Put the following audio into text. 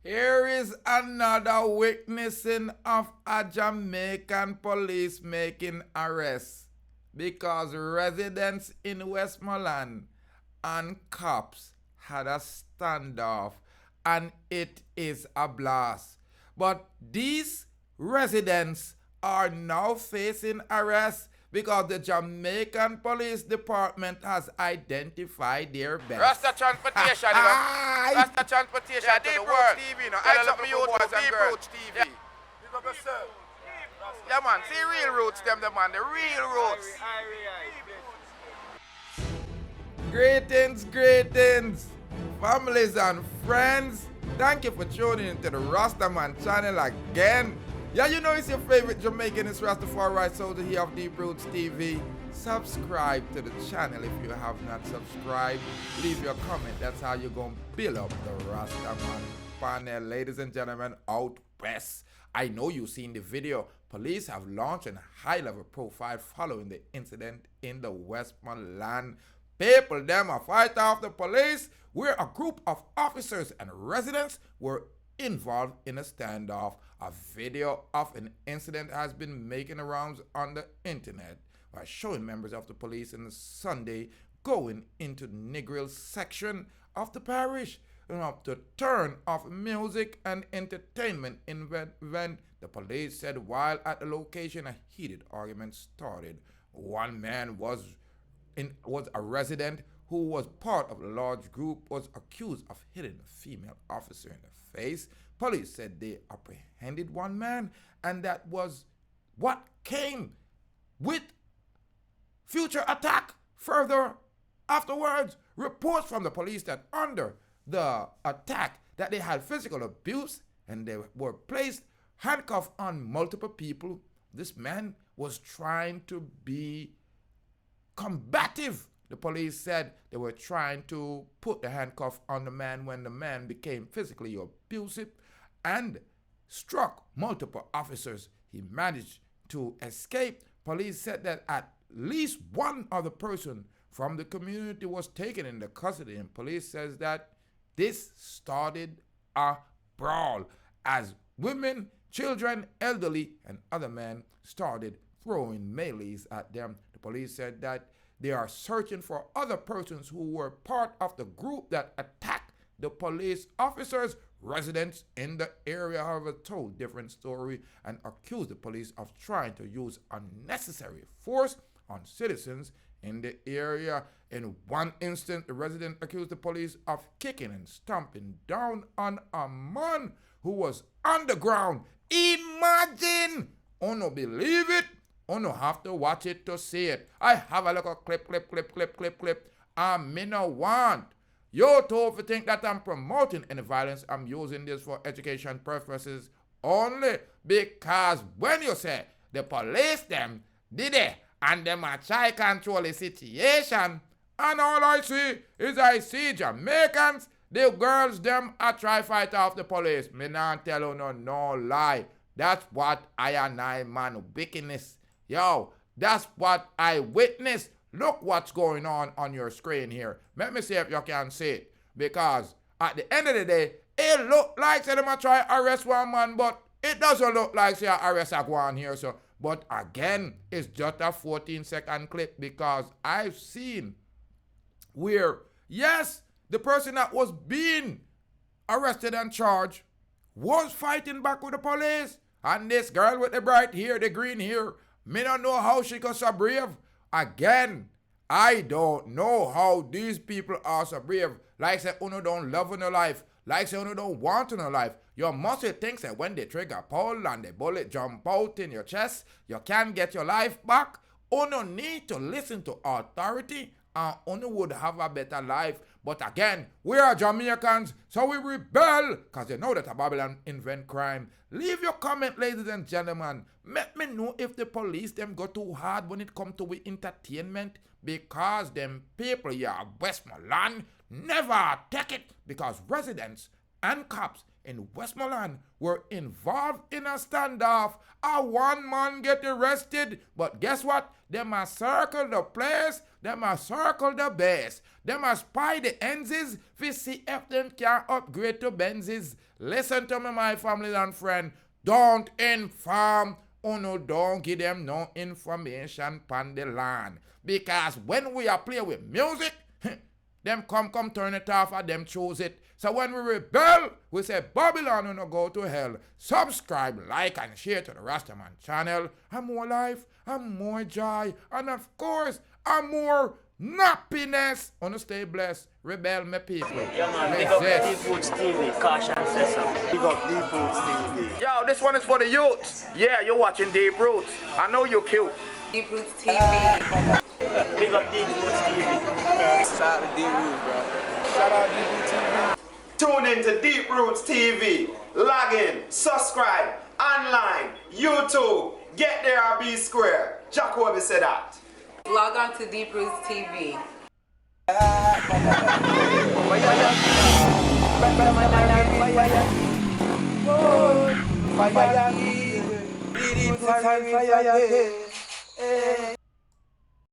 Here is another witnessing of a Jamaican police making arrests because residents in Westmoreland and cops had a standoff and it is a blast. But these residents are now facing arrest because the Jamaican Police Department has identified their best. Rasta transportation, Rasta transportation to the world. TV, no. I up my YouTube, Deep Roots TV. Yeah, man, see real roots, them, the man, the real roots. Greetings, families and friends. Thank you for tuning into the Rastaman channel again. Yeah, you know it's your favorite Jamaican, it's Rastafari soldier here of Deep Roots TV. Subscribe to the channel if you have not subscribed. Leave your comment, that's how you're going to build up the Rastaman panel. Ladies and gentlemen, out west. I know you've seen the video. Police have launched a high-level profile following the incident in the Westmoreland. People, them a fight off the police, where a group of officers and residents were involved in a standoff. A video of an incident has been making rounds on the internet by showing members of the police on Sunday going into the Negril section of the parish to turn off music and entertainment event. The police said while at the location a heated argument started. One man was a resident who was part of the large group was accused of hitting a female officer in the face. Police said they apprehended one man, and that was what came with future attack. Further afterwards, reports from the police that under the attack that they had physical abuse and they were placed handcuffed on multiple people. This man was trying to be combative. The police said they were trying to put the handcuff on the man when the man became physically abusive and struck multiple officers. He managed to escape. Police said that at least one other person from the community was taken into custody, and police says that this started a brawl as women, children, elderly, and other men started throwing melees at them. The police said that they are searching for other persons who were part of the group that attacked the police officers. Residents in the area, however, told different story and accused the police of trying to use unnecessary force on citizens in the area. In one instance, the resident accused the police of kicking and stomping down on a man who was on the ground. Imagine! Oh, no, believe it? Oh, no, have to watch it to see it. I have a little clip. Me no want you to think that I'm promoting any violence. I'm using this for education purposes only, because when you say the police them did it and them a try control the situation, and all I see Jamaicans, the girls them a try fight off the police. Me not tell you no lie. That's what I man wickedness. Yo, that's what I witnessed. Look what's going on your screen here. Let me see if you can see it. Because at the end of the day, it look like they might try arrest one man, but it doesn't look like they arrest a one here. So, but again, it's just a 14-second clip, because I've seen where, yes, the person that was being arrested and charged was fighting back with the police. And this girl with the bright hair, the green hair, me don't know how she got so brave. Again, I don't know how these people are so brave. Like say, uno don't love in your life. Like say, uno don't want in your life. Your muscle thinks that when they trigger pull and the bullet jump out in your chest, you can get your life back. Uno need to listen to authority and uno would have a better life. But again, we are Jamaicans, so we rebel, because you know that a Babylon invent crime. Leave your comment, ladies and gentlemen. Let me know if the police them go too hard when it come to entertainment, because them people here at Westmoreland never take it, because residents and cops in Westmoreland were involved in a standoff. A one man get arrested, but guess what? Them a circle the place, them a circle the base. Them a spy the Enzes, fi see if them can upgrade to Benzes. Listen to me, my family and friend. Don't inform, no, don't give them no information on the land. Because when we are playing with music, them come turn it off and them choose it. So when we rebel, we say Babylon no go to hell. Subscribe, like and share to the Rastaman channel. And more life, and more joy, and of course, and more happiness. Wanna stay blessed. Rebel, my people. Yeah, man, big up Deep Roots TV, Caution Sesame. Big up Deep Roots TV. Yo, this one is for the youths. Yeah, you're watching Deep Roots. I know you're cute. Deep Roots TV. Big up Deep Roots TV. Shout out to Deep Roots, bro. Shout out to Deep Roots TV. Tune in to Deep Roots TV. Log in, subscribe, online, YouTube. Get there or be square. Jacoby said that. Log on to Deep Roots TV. Fire,